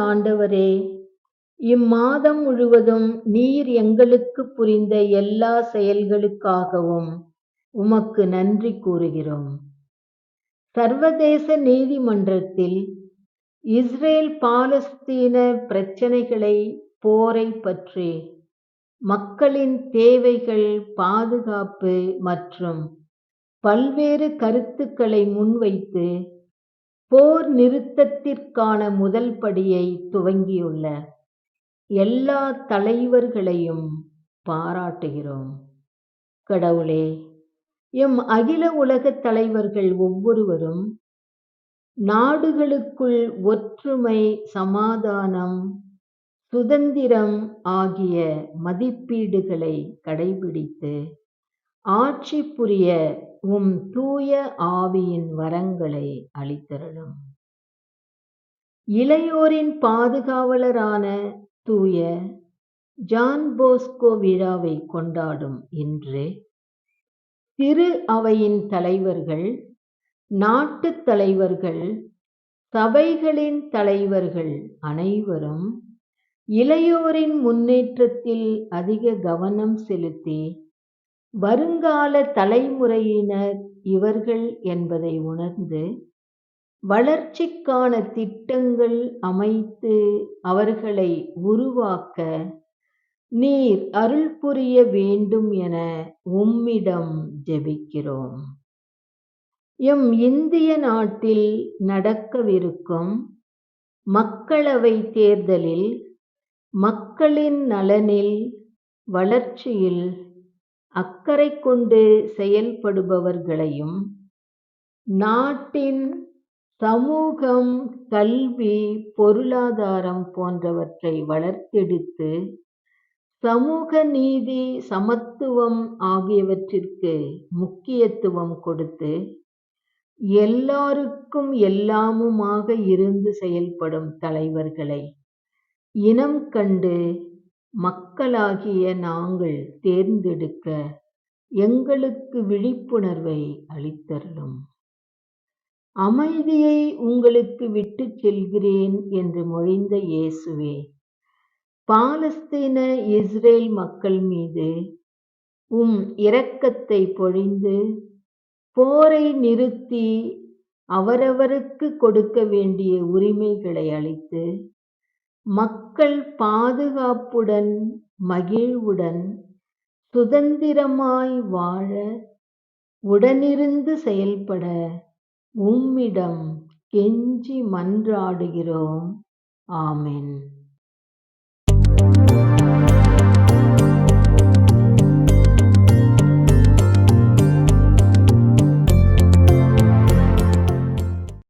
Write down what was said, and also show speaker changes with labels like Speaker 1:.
Speaker 1: ஆண்டவரே, இம்மாதம் முழுவதும் நீர் எங்களுக்கு புரிந்த எல்லா செயல்களுக்காகவும் உமக்கு நன்றி கூறுகிறோம். சர்வதேச நீதிமன்றத்தில் இஸ்ரேல் பாலஸ்தீன பிரச்சனைகளை, போரை பற்றி மக்களின் தேவைகள், பாதுகாப்பு மற்றும் பல்வேறு கருத்துக்களை முன்வைத்து போர் நிறுத்தத்திற்கான முதல் படியை துவங்கியுள்ள எல்லா தலைவர்களையும் பாராட்டுகிறோம். கடவுளே, எம் அகில உலக தலைவர்கள் ஒவ்வொருவரும் நாடுகளுக்குள் ஒற்றுமை, சமாதானம், சுதந்திரம் ஆகிய மதிப்பீடுகளை கடைபிடித்து ஆட்சி புரிய உம் தூய ஆவியின் வரங்களை அளித்தருளும். இளையோரின் பாதுகாவலரான தூய ஜான் போஸ்கோ விழாவை கொண்டாடும் இன்று திரு அவையின் தலைவர்கள், நாட்டுத் தலைவர்கள், சபைகளின் தலைவர்கள் அனைவரும் இளையோரின் முன்னேற்றத்தில் அதிக கவனம் செலுத்தி வருங்கால தலைமுறையினர் இவர்கள் என்பதை உணர்ந்து வளர்ச்சிக்கான திட்டங்கள் அமைத்து அவர்களை உருவாக்க நீர் அருள் புரிய வேண்டும் என உம்மிடம் ஜெபிக்கிறோம். எம் இந்திய நாட்டில் நடக்கவிருக்கும் மக்களவை தேர்தலில் மக்களின் நலனில், வளர்ச்சியில் அக்கறை கொண்டு செயல்படுபவர்களையும், நாட்டின் சமூகம், கல்வி, பொருளாதாரம் போன்றவற்றை வளர்த்தெடுத்து சமூக நீதி, சமத்துவம் ஆகியவற்றிற்கு முக்கியத்துவம் கொடுத்து எல்லாருக்கும் எல்லாமுமாக இருந்து செயல்படும் தலைவர்களை இனம் கண்டு மக்களாகிய நாங்கள் தேர்ந்தெடுக்க எங்களுக்கு விழிப்புணர்வை அளித்தருளும். அமைதியை உங்களுக்கு விட்டுச் செல்கிறேன் என்று மொழிந்த இயேசுவே, பாலஸ்தீன, இஸ்ரேல் மக்கள் மீது உம் இரக்கத்தை பொழிந்து போரை நிறுத்தி அவரவருக்கு கொடுக்க வேண்டிய உரிமைகளை அளித்து மக்கள் பாதுகாப்புடன், மகிழ்வுடன், சுதந்திரமாய் வாழ உடனிருந்து செயல்பட உம்மிடம் கெஞ்சி மன்றாடுகிறோம். ஆமென்.